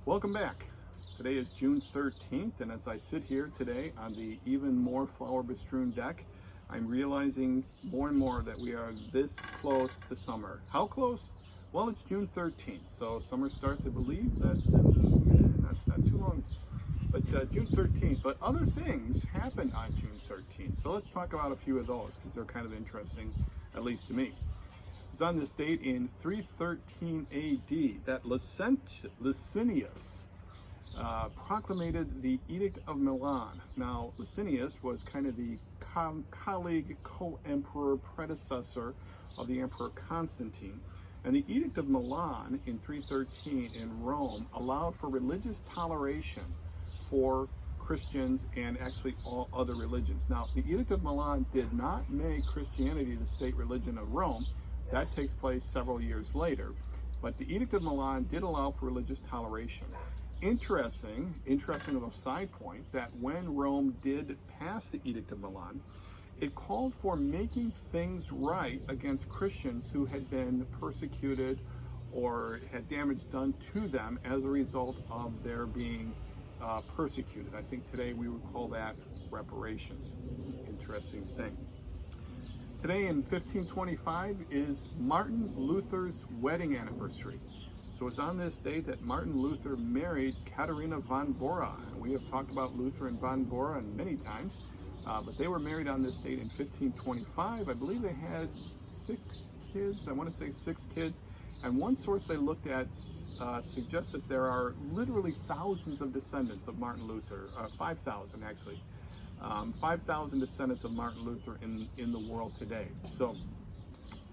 Welcome back. Today is June 13th, and as I sit here today on the even more flower-bestrewn deck, I'm realizing more and more that we are this close to summer. How close? Well, it's June 13th, so summer starts, I believe, that's in not too long, but June 13th. But other things happen on June 13th, so let's talk about a few of those because they're kind of interesting, at least to me. It was on this date in 313 AD that Licinius proclamated the Edict of Milan. Now, Licinius was kind of the colleague, co-emperor, predecessor of the Emperor Constantine. And the Edict of Milan in 313 in Rome allowed for religious toleration for Christians and actually all other religions. Now, the Edict of Milan did not make Christianity the state religion of Rome. That takes place several years later. But the Edict of Milan did allow for religious toleration. Interesting little side point that when Rome did pass the Edict of Milan, it called for making things right against Christians who had been persecuted or had damage done to them as a result of their being persecuted. I think today we would call that reparations. Interesting thing. Today in 1525 is Martin Luther's wedding anniversary. So it's on this date that Martin Luther married Katharina von Bora. And we have talked about Luther and von Bora many times, but they were married on this date in 1525. I believe they had 6 kids. I want to say 6 kids. And one source I looked at suggests that there are literally thousands of descendants of Martin Luther, 5,000 actually. 5,000 descendants of Martin Luther in the world today. So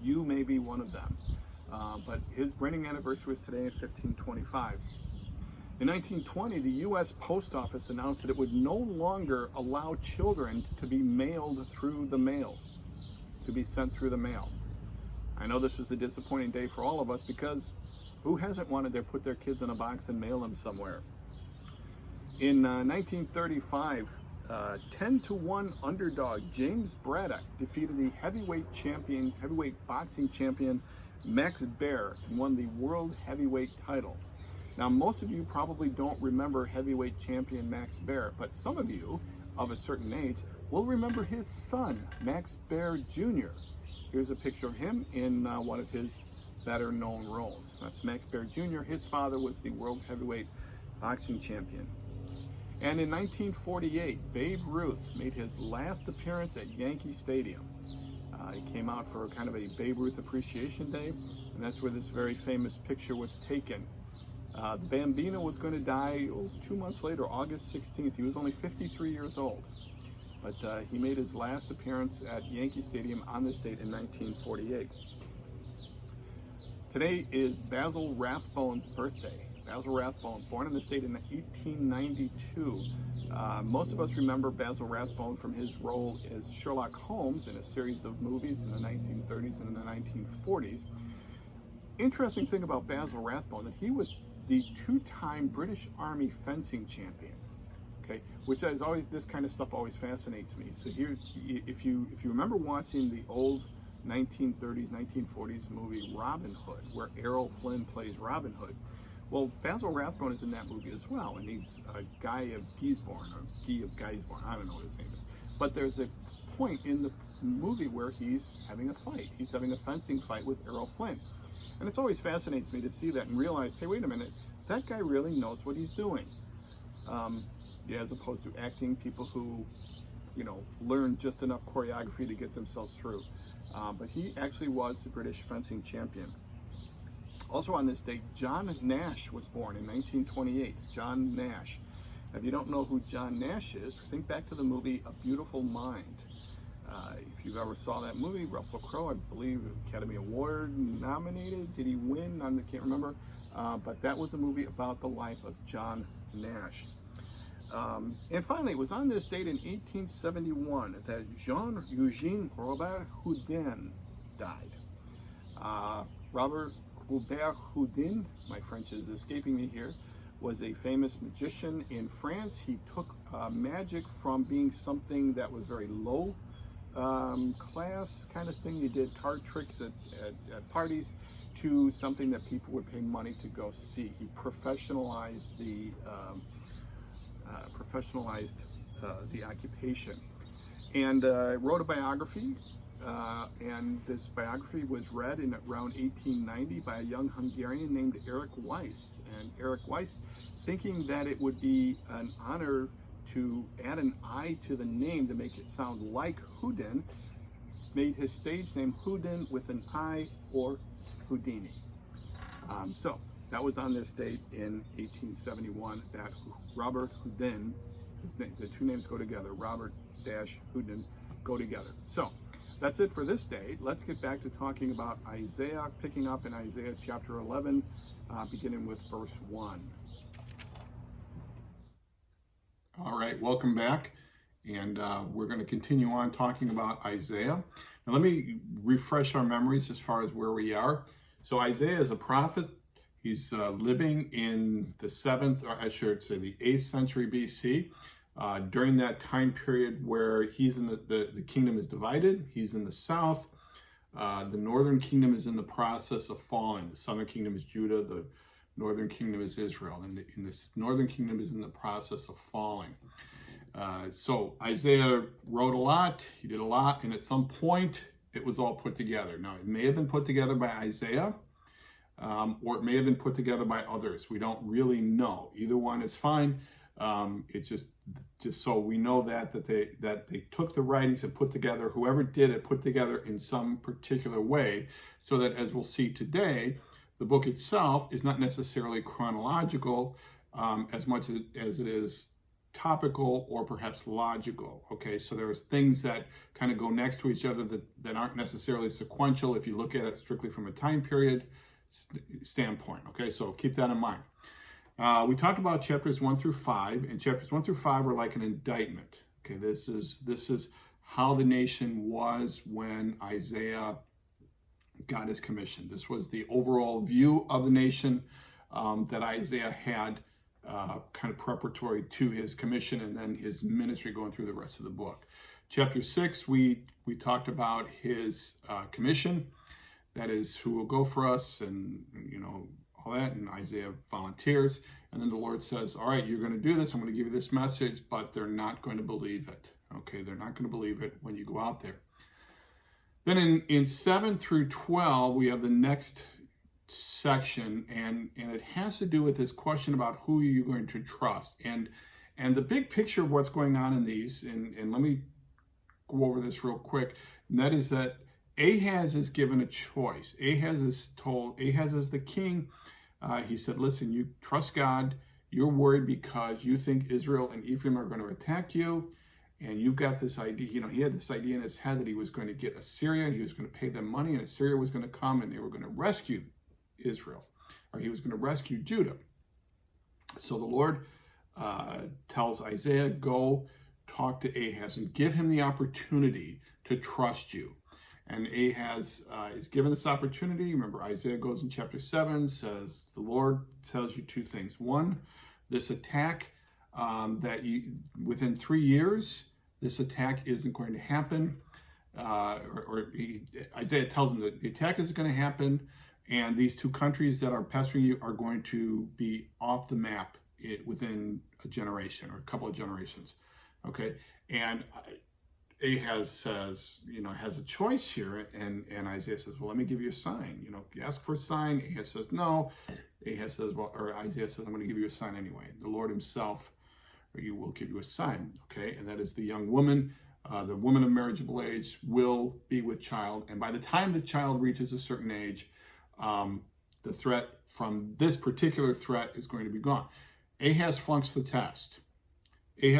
you may be one of them. But his wedding anniversary was today in 1525. In 1920, the U.S. Post Office announced that it would no longer allow children to be mailed through the mail, to be sent through the mail. I know this was a disappointing day for all of us because who hasn't wanted to put their kids in a box and mail them somewhere? In 1935, 10-1 underdog James Braddock defeated the heavyweight boxing champion Max Baer and won the world heavyweight title. Now, most of you probably don't remember heavyweight champion Max Baer, but some of you of a certain age will remember his son, Max Baer Jr. Here's a picture of him in one of his better known roles. That's Max Baer Jr. His father was the world heavyweight boxing champion. And in 1948, Babe Ruth made his last appearance at Yankee Stadium. He came out for kind of a Babe Ruth Appreciation Day, and that's where this very famous picture was taken. The Bambino was going to die 2 months later, August 16th. He was only 53 years old, but he made his last appearance at Yankee Stadium on this date in 1948. Today is Basil Rathbone's birthday. Basil Rathbone, born on this date in 1892. Most of us remember Basil Rathbone from his role as Sherlock Holmes in a series of movies in the 1930s and the 1940s. Interesting thing about Basil Rathbone, that he was the 2-time British Army fencing champion. Okay, which is always, this kind of stuff always fascinates me. So here's, if you remember watching the old 1930s, 1940s movie Robin Hood, where Errol Flynn plays Robin Hood. Well, Basil Rathbone is in that movie as well, and he's Guy of Gisborne, or Guy of Gisborne, I don't know what his name is. But there's a point in the movie where he's having a fight. He's having a fencing fight with Errol Flynn. And it always fascinates me to see that and realize, hey, wait a minute, that guy really knows what he's doing. As opposed to acting people who, learn just enough choreography to get themselves through. But he actually was the British fencing champion. Also on this date, John Nash was born in 1928. John Nash. If you don't know who John Nash is, think back to the movie A Beautiful Mind. If you've ever saw that movie, Russell Crowe, I believe, Academy Award nominated. Did he win? I can't remember. But that was a movie about the life of John Nash. And finally, it was on this date in 1871 that Jean-Eugène Robert Houdin died. Robert Houdin, my French is escaping me here, was a famous magician in France. He took magic from being something that was very low class kind of thing you did, card tricks at parties, to something that people would pay money to go see. He professionalized the occupation, and wrote a biography. And this biography was read in around 1890 by a young Hungarian named Eric Weiss. And Eric Weiss, thinking that it would be an honor to add an I to the name to make it sound like Houdin, made his stage name Houdin with an I, or Houdini. So that was on this date in 1871 that Robert Houdin, his name, the two names go together, Robert Houdin go together. So that's it for this date. Let's get back to talking about Isaiah, picking up in Isaiah chapter 11, beginning with verse 1. All right, welcome back. And we're going to continue on talking about Isaiah. Now let me refresh our memories as far as where we are. So Isaiah is a prophet. He's living in the 7th, or I should say the 8th century BC. During that time period where he's in the kingdom is divided. He's in the south. The northern kingdom is in the process of falling. The southern kingdom is Judah. The northern kingdom is Israel. And the northern kingdom is in the process of falling. So Isaiah wrote a lot. He did a lot. And at some point, it was all put together. Now, it may have been put together by Isaiah, or it may have been put together by others. We don't really know. Either one is fine. It's just so we know that they took the writings and put together, whoever did it put together in some particular way, so that, as we'll see today, the book itself is not necessarily chronological as much as it is topical or perhaps logical. Okay, so there's things that kind of go next to each other that aren't necessarily sequential if you look at it strictly from a time period standpoint. Okay, so keep that in mind. We talked about chapters 1 through 5, and chapters 1 through 5 are like an indictment. Okay, this is how the nation was when Isaiah got his commission. This was the overall view of the nation that Isaiah had, kind of preparatory to his commission and then his ministry going through the rest of the book. Chapter 6, we talked about his commission, that is, who will go for us, and all that, and Isaiah volunteers, and then the Lord says, all right, you're going to do this, I'm going to give you this message, but they're not going to believe it. Okay, they're not going to believe it when you go out there. Then in 7 through 12, we have the next section, and it has to do with this question about who you're going to trust. And the big picture of what's going on in these, and let me go over this real quick, and that is that Ahaz is given a choice. Ahaz is the king, he said, listen, you trust God, you're worried because you think Israel and Ephraim are going to attack you, and you've got this idea, he had this idea in his head that he was going to get Assyria, and he was going to pay them money, and Assyria was going to come, and they were going to rescue Israel, or he was going to rescue Judah. So the Lord tells Isaiah, go talk to Ahaz and give him the opportunity to trust you. And Ahaz is given this opportunity. Remember, Isaiah goes in chapter 7, says, the Lord tells you two things. One, this attack within 3 years, this attack isn't going to happen. Isaiah tells him that the attack isn't going to happen, and these two countries that are pestering you are going to be off the map within a generation or a couple of generations. Okay, and Ahaz says, has a choice here, and Isaiah says, well, let me give you a sign. You ask for a sign. Ahaz says, no. Ahaz says, Isaiah says, I'm going to give you a sign anyway. The Lord himself, you will give you a sign, okay? And that is the young woman, the woman of marriageable age will be with child. And by the time the child reaches a certain age, the threat from this particular threat is going to be gone. Ahaz flunks the test. He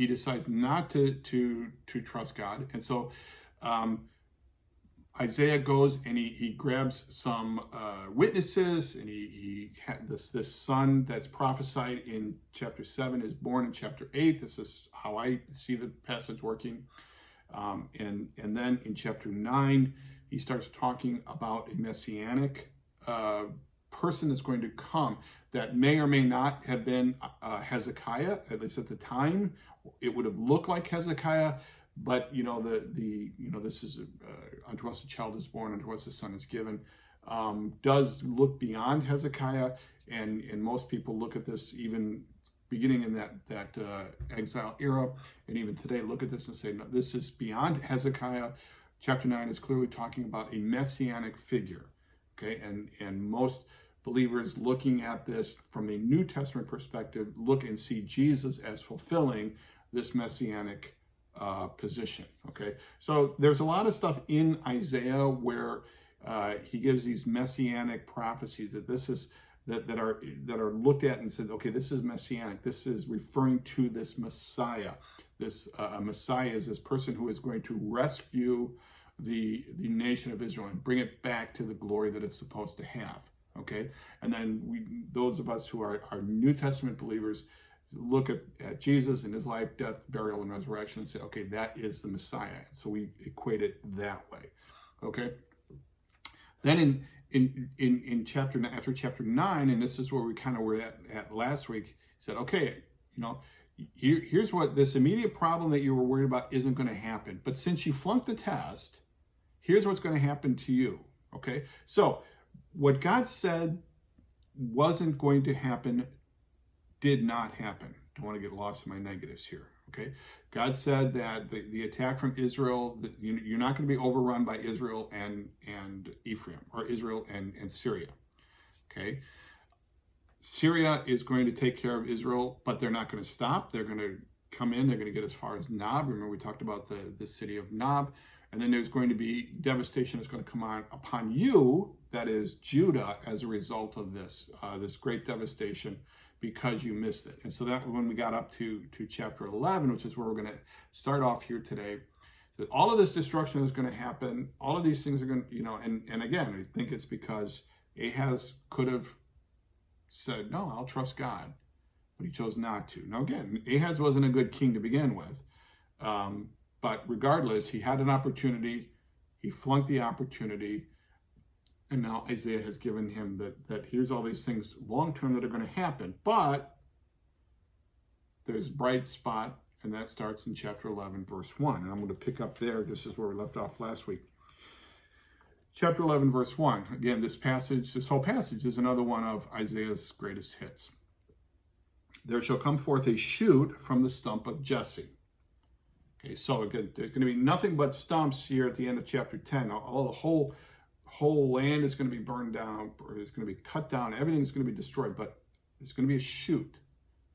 decides not to trust God. And so Isaiah goes and he grabs some witnesses, and he had this son that's prophesied in chapter 7 is born in chapter 8. This is how I see the passage working. And then in chapter 9, he starts talking about a messianic person that's going to come that may or may not have been Hezekiah, at least at the time. It would have looked like Hezekiah, But this is unto us a child is born, unto us a son is given. Does look beyond Hezekiah, and most people look at this even beginning in that exile era, and even today look at this and say, no, this is beyond Hezekiah. Chapter 9 is clearly talking about a messianic figure, okay? And most believers looking at this from a New Testament perspective look and see Jesus as fulfilling this messianic position, okay? So there's a lot of stuff in Isaiah where he gives these messianic prophecies that are looked at and said, okay, this is messianic. This is referring to this Messiah. This Messiah is this person who is going to rescue the nation of Israel and bring it back to the glory that it's supposed to have. Okay, and then those of us who are New Testament believers, look at Jesus and his life, death, burial, and resurrection and say, okay, that is the Messiah. So we equate it that way. Okay. Then in chapter, after chapter 9, and this is where we kind of were at last week, said, okay, here's what this immediate problem that you were worried about isn't going to happen. But since you flunked the test, here's what's going to happen to you. Okay. So what God said wasn't going to happen did not happen. Don't want to get lost in my negatives here. Okay. God said that the attack from Israel, that you're not going to be overrun by Israel and Ephraim, or Israel and Syria. Okay. Syria is going to take care of Israel, but they're not going to stop. They're going to come in. They're going to get as far as Nob. Remember, we talked about the city of Nob. And then there's going to be devastation that's going to come upon you, that is Judah, as a result of this great devastation, because you missed it. And so that when we got up to chapter 11, which is where we're going to start off here today, that all of this destruction is going to happen. All of these things are going to, and again, I think it's because Ahaz could have said, no, I'll trust God, but he chose not to. Now again, Ahaz wasn't a good king to begin with. But regardless, he had an opportunity, he flunked the opportunity, and now Isaiah has given him that here's all these things long-term that are going to happen. But there's a bright spot, and that starts in chapter 11, verse 1. And I'm going to pick up there. This is where we left off last week. Chapter 11, verse 1. Again, this whole passage is another one of Isaiah's greatest hits. There shall come forth a shoot from the stump of Jesse. Okay, so again, there's going to be nothing but stumps here at the end of chapter 10. All the whole land is going to be burned down, or it's going to be cut down. Everything's going to be destroyed, but it's going to be a shoot.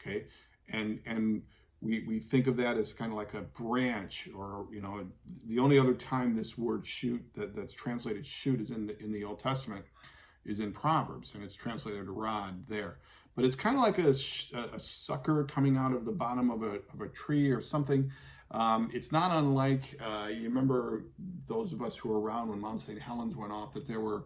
Okay, and we think of that as kind of like a branch, or the only other time this word shoot that's translated shoot is in the Old Testament is in Proverbs, and it's translated rod there. But it's kind of like a sucker coming out of the bottom of a tree or something. It's not unlike, you remember those of us who were around when Mount St. Helens went off, that there were,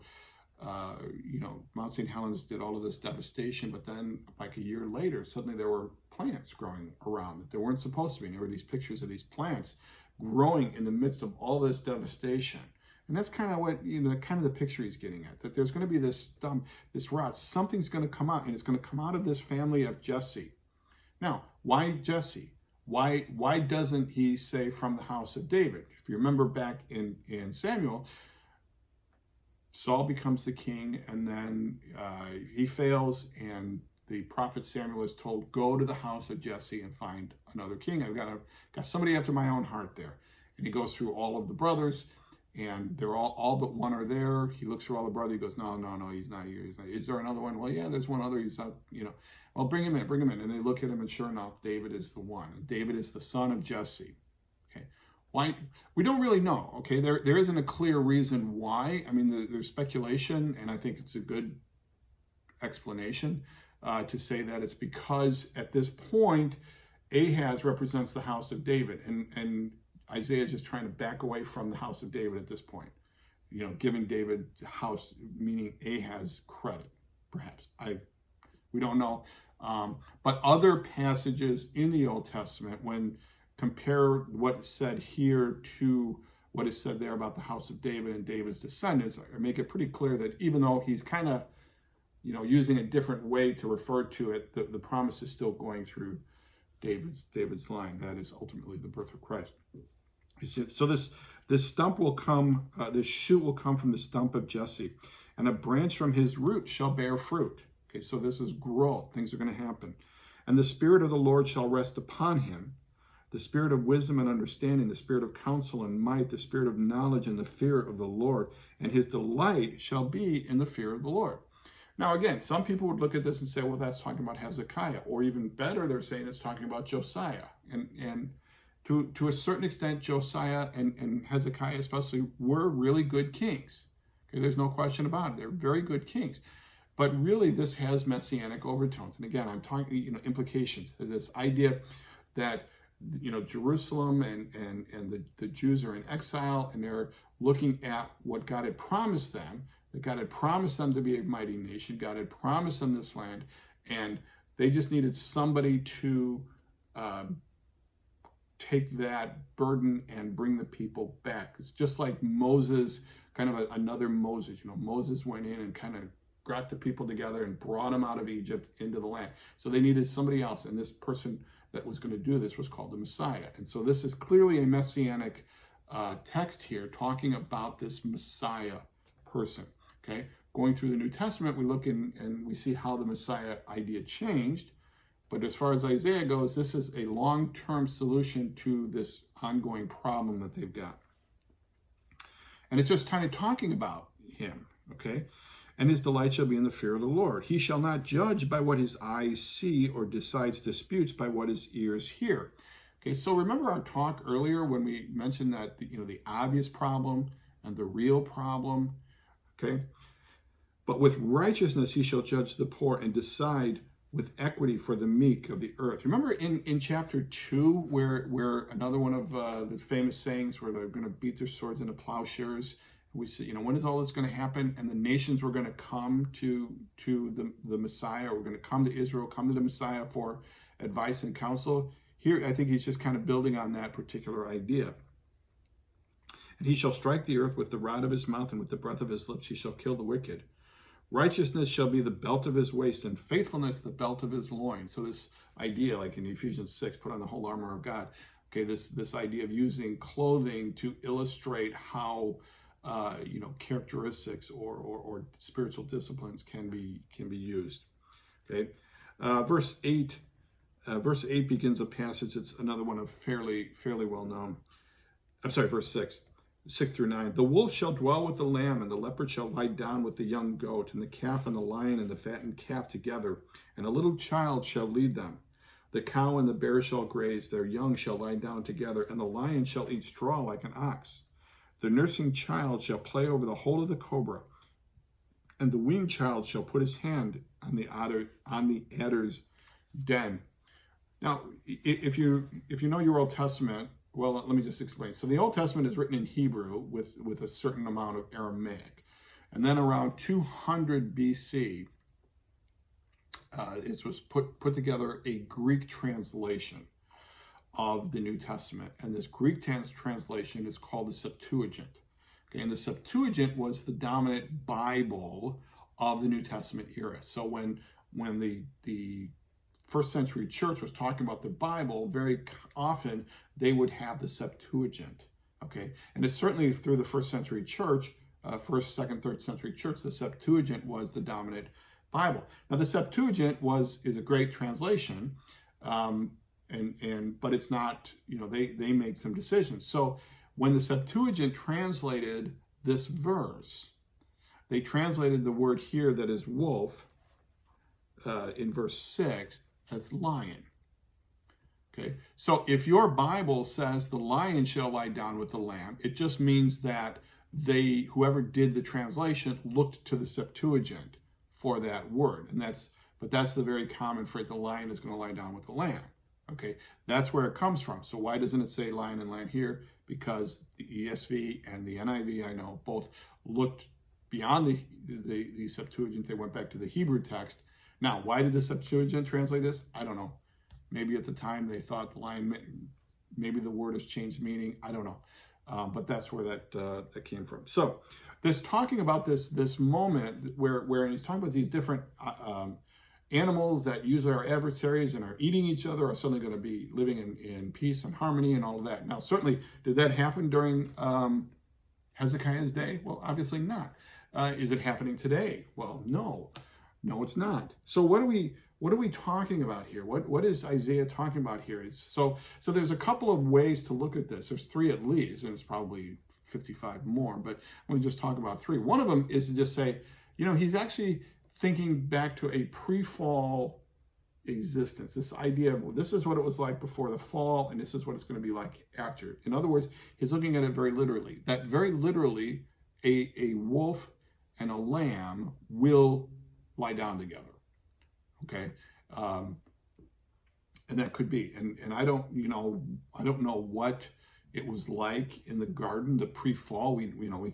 Mount St. Helens did all of this devastation, but then like a year later, suddenly there were plants growing around that there weren't supposed to be. And there were these pictures of these plants growing in the midst of all this devastation. And that's kind of what, kind of the picture he's getting at, that there's going to be this stump, this rod, something's going to come out, and it's going to come out of this family of Jesse. Now, why Jesse? Why doesn't he say from the house of David? If you remember back in Samuel, Saul becomes the king, and then he fails, and the prophet Samuel is told, go to the house of Jesse and find another king. I've got somebody after my own heart there. And he goes through all of the brothers, and they're all but one are there. He looks through all the brothers. He goes, no, he's not here. Is there another one? Well, yeah, there's one other. He's not, well, bring him in. And they look at him, and sure enough, David is the one. David is the son of Jesse. Okay, why? We don't really know. Okay, there isn't a clear reason why. I mean, there's speculation, and I think it's a good explanation to say that it's because at this point, Ahaz represents the house of David, and Isaiah is just trying to back away from the house of David at this point. Giving David house, meaning Ahaz, credit, perhaps. We don't know. But other passages in the Old Testament, when compare what is said here to what is said there about the house of David and David's descendants, make it pretty clear that even though he's kind of, using a different way to refer to it, the promise is still going through David's line. That is ultimately the birth of Christ. So this stump will come, this shoot will come from the stump of Jesse, and a branch from his root shall bear fruit. Okay, so this is growth. Things are going to happen. And the Spirit of the Lord shall rest upon him, the Spirit of wisdom and understanding, the Spirit of counsel and might, the Spirit of knowledge and the fear of the Lord. And his delight shall be in the fear of the Lord. Now, again, some people would look at this and say, well, that's talking about Hezekiah. Or even better, they're saying it's talking about Josiah. And to a certain extent, Josiah and Hezekiah especially were really good kings. Okay, there's no question about it. They're very good kings. But really, this has messianic overtones. And again, I'm talking, implications. There's this idea that, Jerusalem and the Jews are in exile, and they're looking at what God had promised them, that God had promised them to be a mighty nation. God had promised them this land, and they just needed somebody to take that burden and bring the people back. It's just like Moses, kind of another Moses. Moses went in and kind of got the people together and brought them out of Egypt into the land. So they needed somebody else, and this person that was going to do this was called the Messiah. And so this is clearly a messianic text here, talking about this Messiah person. Okay, going through the New Testament, we look in and we see how the Messiah idea changed. But as far as Isaiah goes, this is a long-term solution to this ongoing problem that they've got. And it's just kind of talking about him, okay? And his delight shall be in the fear of the Lord. He shall not judge by what his eyes see, or decides disputes by what his ears hear. Okay, so remember our talk earlier when we mentioned that the obvious problem and the real problem, okay? But with righteousness he shall judge the poor and decide with equity for the meek of the earth. Remember in chapter 2 where another one of the famous sayings where they're going to beat their swords into plowshares. We see, when is all this going to happen? And the nations were going to come to the Messiah. We're going to come to Israel, come to the Messiah for advice and counsel. Here, I think he's just kind of building on that particular idea. And he shall strike the earth with the rod of his mouth, and with the breath of his lips he shall kill the wicked. Righteousness shall be the belt of his waist, and faithfulness the belt of his loins. So this idea, like in Ephesians 6, put on the whole armor of God. Okay, this idea of using clothing to illustrate how characteristics or spiritual disciplines can be used. Okay, verse 8 begins a passage. It's another one of fairly well known. I'm sorry, verse 6 through 9. The wolf shall dwell with the lamb, and the leopard shall lie down with the young goat, and the calf and the lion and the fattened calf together, and a little child shall lead them. The cow and the bear shall graze, their young shall lie down together, and the lion shall eat straw like an ox. The nursing child shall play over the hole of the cobra, and the weaned child shall put his hand on the adder's den. Now, if you know your Old Testament, well, let me just explain. So the Old Testament is written in Hebrew with a certain amount of Aramaic. And then around 200 BC, it was put together a Greek translation of the New Testament. And this Greek translation is called the Septuagint. Okay, and the Septuagint was the dominant Bible of the New Testament era. So when the first century church was talking about the Bible, very often they would have the Septuagint. Okay, and it's certainly through the first century church, first, second, third century church, the Septuagint was the dominant Bible. Now the Septuagint is a great translation, but it's not, they made some decisions. So when the Septuagint translated this verse, they translated the word here that is wolf in verse 6 as lion. Okay, so if your Bible says the lion shall lie down with the lamb, it just means that whoever did the translation looked to the Septuagint for that word, but that's the very common phrase. The lion is going to lie down with the lamb. Okay, that's where it comes from. So why doesn't it say lion and lamb here? Because the ESV and the NIV, I know, both looked beyond the Septuagint. They went back to the Hebrew text. Now, why did the Septuagint translate this? I don't know. Maybe at the time they thought lion, maybe the word has changed meaning. I don't know. But that's where that came from. So this talking about this moment where he's talking about these different animals that usually are adversaries and are eating each other are suddenly going to be living in peace and harmony and all of that. Now, certainly, did that happen during Hezekiah's day? Well, obviously not. Is it happening today? Well, no, it's not. So what are we talking about here? What is Isaiah talking about here? So there's a couple of ways to look at this. There's three at least, and it's probably 55 more, but I'm going to just talk about three. One of them is to just say, he's actually thinking back to a pre-fall existence. This idea of, well, this is what it was like before the fall, and this is what it's going to be like after. In other words, he's looking at it very literally. That very literally, a wolf and a lamb will lie down together. Okay, and that could be, and I don't know what it was like in the garden, the pre-fall. We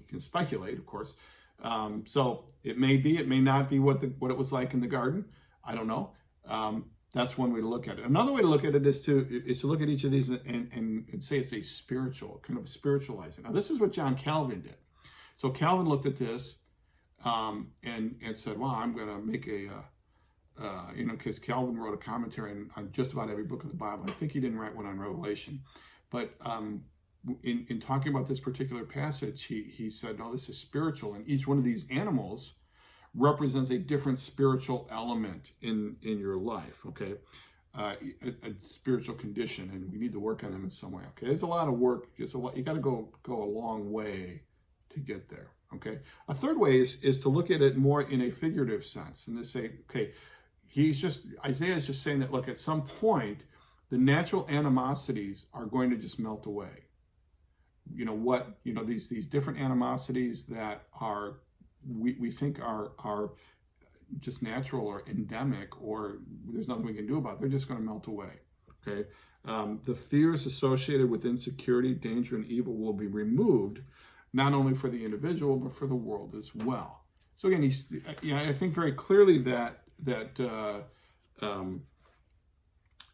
can speculate, of course. So it may be, it may not be what it was like in the garden. I don't know. That's one way to look at it. Another way to look at it is to look at each of these and say it's a spiritual, kind of spiritualizing. Now, this is what John Calvin did. So Calvin looked at this and said, well, I'm going to make because Calvin wrote a commentary on just about every book of the Bible. I think he didn't write one on Revelation. But in talking about this particular passage, he said, no, this is spiritual. And each one of these animals represents a different spiritual element in your life, okay? A spiritual condition, and we need to work on them in some way, okay? There's a lot of work. You got to go a long way to get there, okay? A third way is to look at it more in a figurative sense and to say, okay, Isaiah is just saying that, look, at some point, the natural animosities are going to just melt away. These different animosities that are, we think are just natural or endemic, or there's nothing we can do about it. They're just going to melt away, okay? The fears associated with insecurity, danger, and evil will be removed, not only for the individual, but for the world as well. So again, I think very clearly that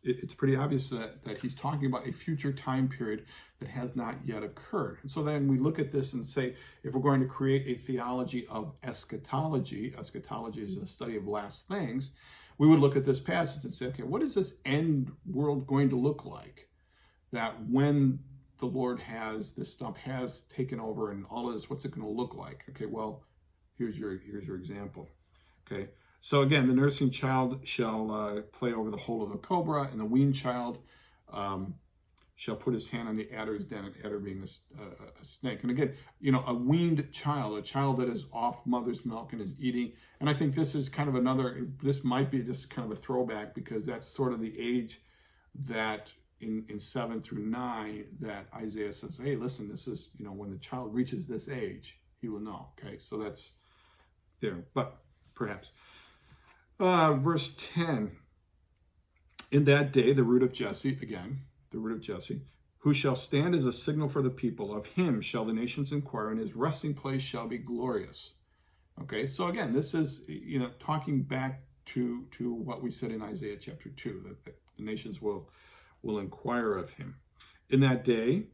it's pretty obvious that he's talking about a future time period that has not yet occurred. And so then we look at this and say, if we're going to create a theology of eschatology is the study of last things, we would look at this passage and say, okay, what is this end world going to look like? That when the Lord this stump has taken over and all of this, what's it going to look like? Okay, well, here's your example. Okay, so again, the nursing child shall play over the hole of the cobra, and the weaned child shall put his hand on the adder's den, an adder being a snake. And again, a weaned child, a child that is off mother's milk and is eating. And I think this is kind of this might be just kind of a throwback, because that's sort of the age that in 7 through 9 that Isaiah says, hey, listen, this is, when the child reaches this age, he will know. Okay, so that's there, but perhaps. Verse 10, in that day, the root of Jesse, who shall stand as a signal for the people, of him shall the nations inquire, and his resting place shall be glorious. Okay, so again, this is, talking back to what we said in Isaiah chapter 2, that the nations will inquire of him. In that day,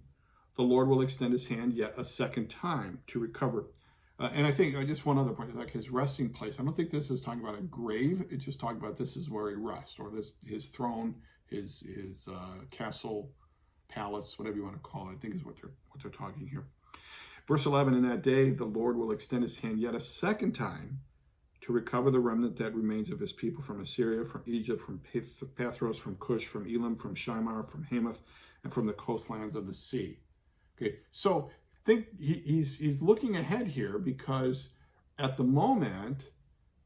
the Lord will extend his hand yet a second time to recover. And I think, just one other point, like his resting place. I don't think this is talking about a grave. It's just talking about this is where he rests, or his throne, his castle, palace, whatever you want to call it, I think is what they're talking here. Verse 11, in that day, the Lord will extend his hand yet a second time to recover the remnant that remains of his people from Assyria, from Egypt, from Pathros, from Cush, from Elam, from Shinar, from Hamath, and from the coastlands of the sea. Okay, so think he's looking ahead here, because at the moment,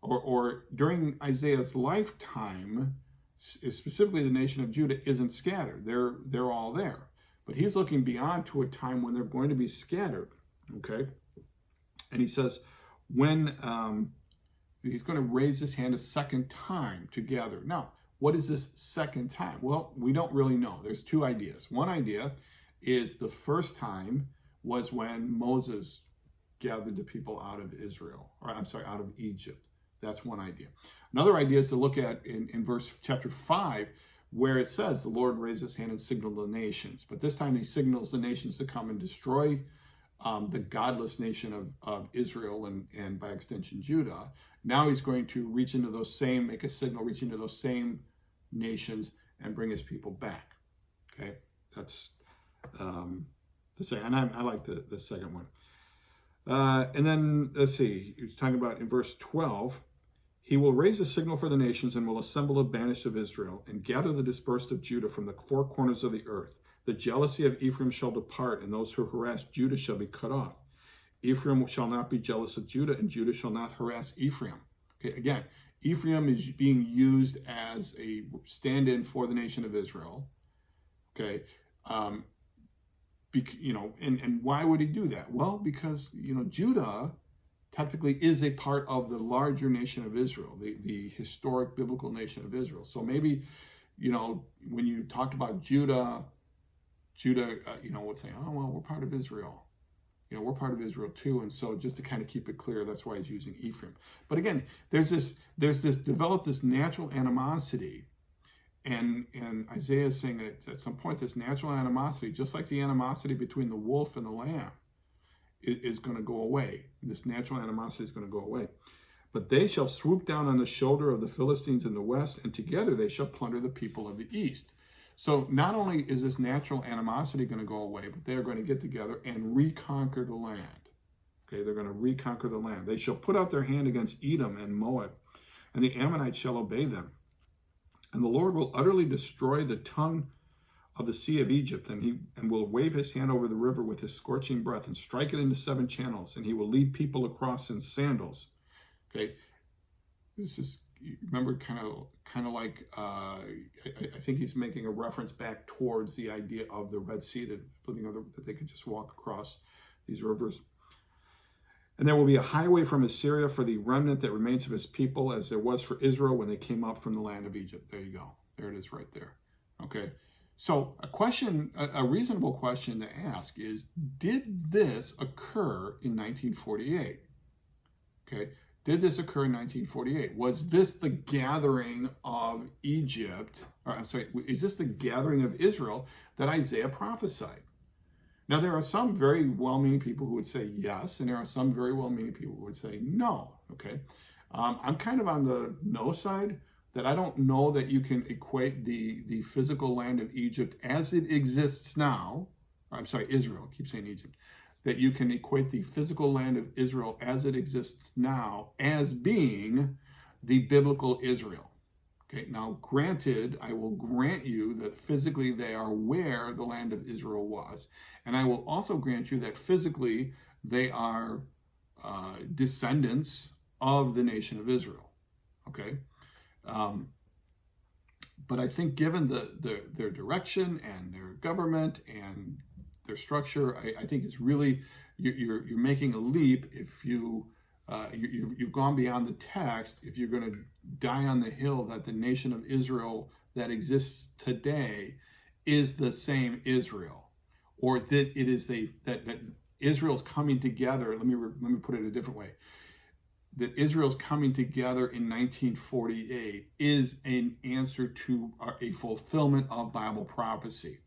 or during Isaiah's lifetime, specifically the nation of Judah isn't scattered. They're all there. But he's looking beyond to a time when they're going to be scattered. Okay? And he says, when he's going to raise his hand a second time to gather. Now, what is this second time? Well, we don't really know. There's two ideas. One idea is the first time was when Moses gathered the people out of out of Egypt. That's one idea. Another idea is to look at in chapter 5, where it says the Lord raised his hand and signaled the nations. But this time he signals the nations to come and destroy the godless nation of Israel and by extension Judah. Now he's going to reach into those same, make a signal, reach into those same nations and bring his people back. Okay, that's the second. And I like the second one. And then let's see, he's talking about in verse 12, he will raise a signal for the nations and will assemble the banished of Israel and gather the dispersed of Judah from the four corners of the earth. The jealousy of Ephraim shall depart, and those who harass Judah shall be cut off. Ephraim shall not be jealous of Judah, and Judah shall not harass Ephraim. Okay, again, Ephraim is being used as a stand-in for the nation of Israel. Okay, and why would he do that? Well, because, Judah technically is a part of the larger nation of Israel, the historic biblical nation of Israel. So maybe, when you talked about Judah would say, oh, well, we're part of Israel. We're part of Israel too. And so just to kind of keep it clear, that's why he's using Ephraim. But again, there's developed this natural animosity. And Isaiah is saying that at some point, this natural animosity, just like the animosity between the wolf and the lamb, is going to go away. This natural animosity is going to go away. But they shall swoop down on the shoulder of the Philistines in the west, and together they shall plunder the people of the east. So not only is this natural animosity going to go away, but they are going to get together and reconquer the land. Okay, they're going to reconquer the land. They shall put out their hand against Edom and Moab, and the Ammonites shall obey them. And the Lord will utterly destroy the tongue of the sea of Egypt, and will wave his hand over the river with his scorching breath and strike it into 7 channels, and he will lead people across in sandals. Okay, this is, remember, kind of like I think he's making a reference back towards the idea of the Red Sea, that they could just walk across these rivers. And there will be a highway from Assyria for the remnant that remains of his people, as there was for Israel when they came up from the land of Egypt. There you go. There it is right there. Okay. So a reasonable question to ask is, did this occur in 1948? Okay. Did this occur in 1948? Was this the gathering of Egypt, is this the gathering of Israel that Isaiah prophesied? Now, there are some very well-meaning people who would say yes, and there are some very well-meaning people who would say no, okay? I'm kind of on the no side, that I don't know that you can equate the physical land of Egypt as it exists now, Israel, I keep saying Egypt, that you can equate the physical land of Israel as it exists now as being the biblical Israel. Okay, now granted, I will grant you that physically they are where the land of Israel was. And I will also grant you that physically they are descendants of the nation of Israel. Okay? But I think given their direction and their government and their structure, I think it's really, you're making a leap if you've gone beyond the text, if you're going to die on the hill that the nation of Israel that exists today is the same Israel, or that it is that Israel's coming together. Let me put it a different way. That Israel's coming together in 1948 is an answer to a fulfillment of Bible prophecy.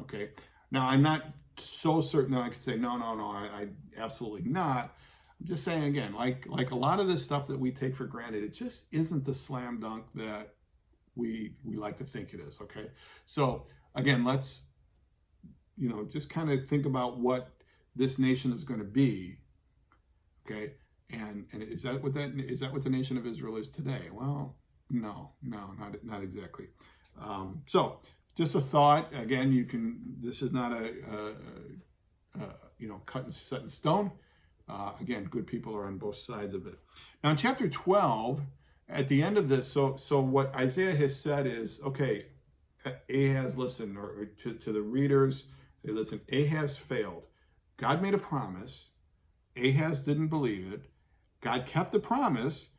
Okay. Now, I'm not so certain that I could say, no, I absolutely not. I'm just saying, again, like a lot of this stuff that we take for granted, it just isn't the slam dunk that we like to think it is, okay? So, again, let's, just kind of think about what this nation is going to be, okay? And is that what the nation of Israel is today? Well, no, not exactly. So, just a thought. Again, this is not a cut and set in stone. Again, good people are on both sides of it. Now, in chapter 12, at the end of this, so what Isaiah has said is, okay, Ahaz, listen, or to the readers, say, listen, Ahaz failed. God made a promise. Ahaz didn't believe it. God kept the promise.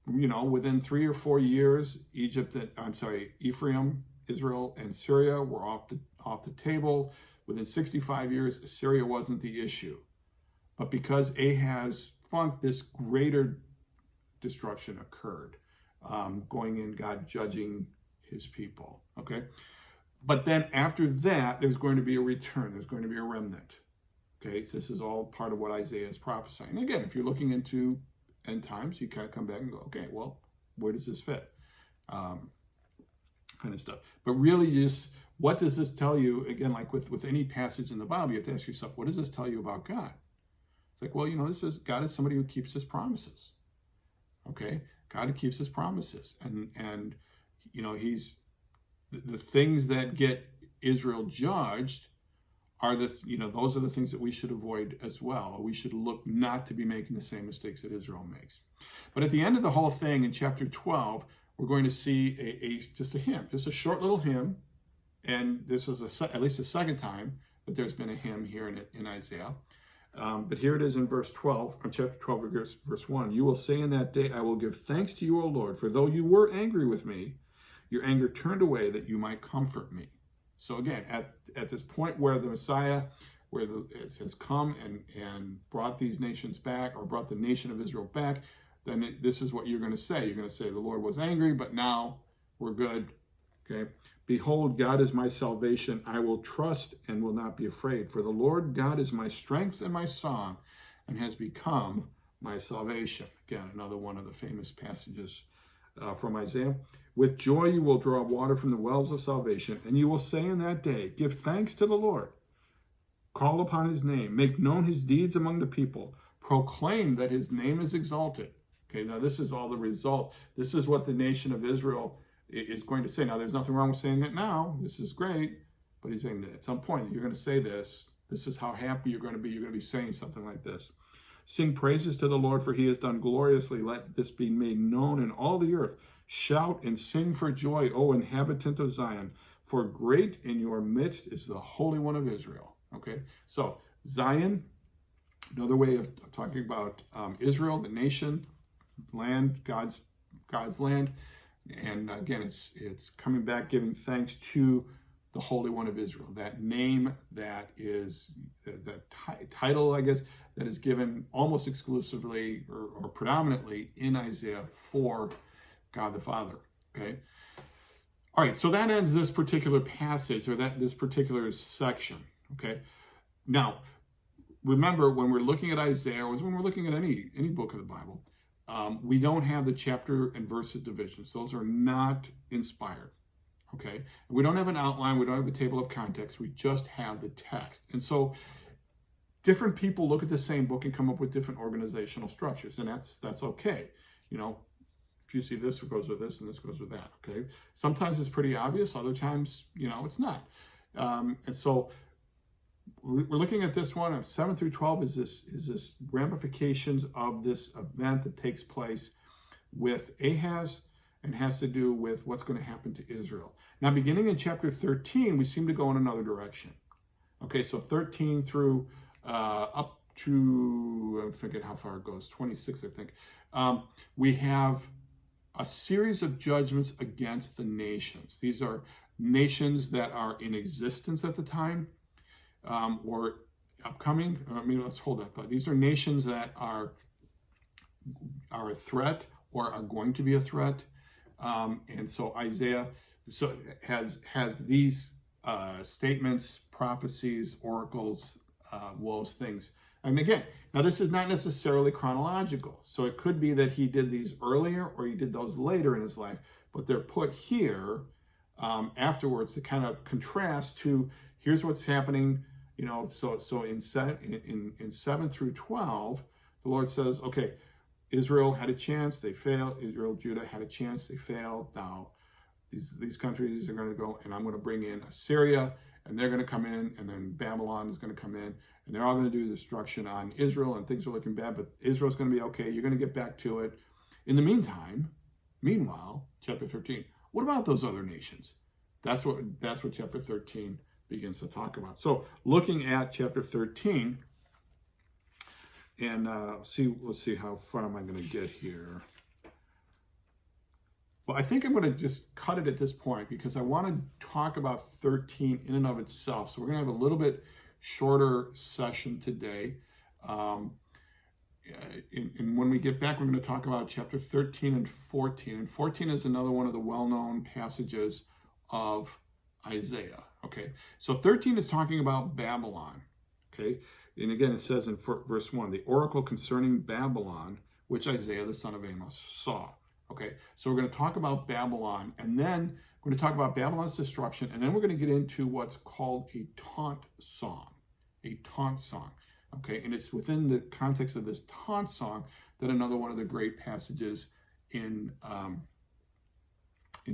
Within 3 or 4 years, Ephraim, Israel, and Syria were off the table. Within 65 years, Assyria wasn't the issue. But because Ahaz flunked, this greater destruction occurred, going in, God judging his people, okay? But then after that, there's going to be a return. There's going to be a remnant, okay? So this is all part of what Isaiah is prophesying. And again, if you're looking into end times, you kind of come back and go, okay, well, where does this fit? Kind of stuff. But really, just what does this tell you? Again, like with any passage in the Bible, you have to ask yourself, what does this tell you about God? It's like, well, God is somebody who keeps his promises. Okay, God keeps his promises, and he's the things that get Israel judged are those are the things that we should avoid as well. We should look not to be making the same mistakes that Israel makes. But at the end of the whole thing, in chapter 12, we're going to see just a hymn, just a short little hymn, and this is at least the second time that there's been a hymn here in Isaiah. But here it is in verse 12, on chapter 12, verse 1. You will say in that day, I will give thanks to you, O Lord, for though you were angry with me, your anger turned away that you might comfort me. So again, at this point where the Messiah, has come and brought these nations back, or brought the nation of Israel back, then this is what you're going to say. You're going to say, the Lord was angry, but now we're good. Okay. Behold, God is my salvation. I will trust and will not be afraid. For the Lord God is my strength and my song, and has become my salvation. Again, another one of the famous passages from Isaiah. With joy you will draw water from the wells of salvation, and you will say in that day, give thanks to the Lord. Call upon his name. Make known his deeds among the people. Proclaim that his name is exalted. Okay, now this is all the result. This is what the nation of Israel is going to say. Now, there's nothing wrong with saying it now. This is great. But he's saying that at some point you're going to say this. This is how happy you're going to be. You're going to be saying something like this. Sing praises to the Lord, for he has done gloriously. Let this be made known in all the earth. Shout and sing for joy, O inhabitant of Zion, for great in your midst is the Holy One of Israel. Okay, so Zion, another way of talking about Israel, the nation, land, God's land. And again, it's coming back, giving thanks to the Holy One of Israel. That name, that is the title, I guess, that is given almost exclusively or predominantly in Isaiah for God the Father. Okay. All right. So that ends this particular passage, or this particular section. Okay. Now, remember, when we're looking at Isaiah, or when we're looking at any book of the Bible, we don't have the chapter and verses divisions. Those are not inspired. Okay. We don't have an outline. We don't have a table of context. We just have the text. And so different people look at the same book and come up with different organizational structures. And that's okay. If you see this, it goes with this, and this goes with that. Okay. Sometimes it's pretty obvious. Other times, it's not. And so we're looking at this one of 7 through 12 is this ramifications of this event that takes place with Ahaz and has to do with what's going to happen to Israel. Now, beginning in chapter 13, we seem to go in another direction. Okay, so 13 through up to, I'm thinking how far it goes, 26, I think. We have a series of judgments against the nations. These are nations that are in existence at the time. Or upcoming. Let's hold that thought. These are nations that are a threat or are going to be a threat. And so Isaiah has these statements, prophecies, oracles, woes, things. And again, now this is not necessarily chronological. So it could be that he did these earlier or he did those later in his life, but they're put here afterwards to kind of contrast to here's what's happening. So in 7 through 12, the Lord says, okay, Israel had a chance, they failed. Israel, Judah had a chance, they failed. Now these countries are going to go, and I'm going to bring in Assyria, and they're going to come in, and then Babylon is going to come in, and they're all going to do destruction on Israel, and things are looking bad, but Israel's going to be okay. You're going to get back to it. In the meanwhile, chapter 13, what about those other nations? That's what chapter 13 begins to talk about. So looking at chapter 13, and let's see how far am I going to get here. Well, I think I'm going to just cut it at this point because I want to talk about 13 in and of itself. So we're going to have a little bit shorter session today. And when we get back, we're going to talk about chapter 13 and 14. And 14 is another one of the well-known passages of Isaiah. Okay, so 13 is talking about Babylon. Okay, and again, it says in verse 1, the oracle concerning Babylon, which Isaiah the son of Amos saw. Okay, so we're going to talk about Babylon, and then we're going to talk about Babylon's destruction, and then we're going to get into what's called a taunt song. A taunt song. Okay, and it's within the context of this taunt song that another one of the great passages in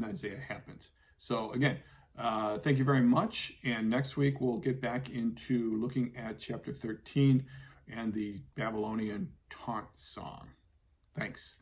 Isaiah happens. So again, thank you very much, and next week we'll get back into looking at chapter 13 and the Babylonian taunt song. Thanks.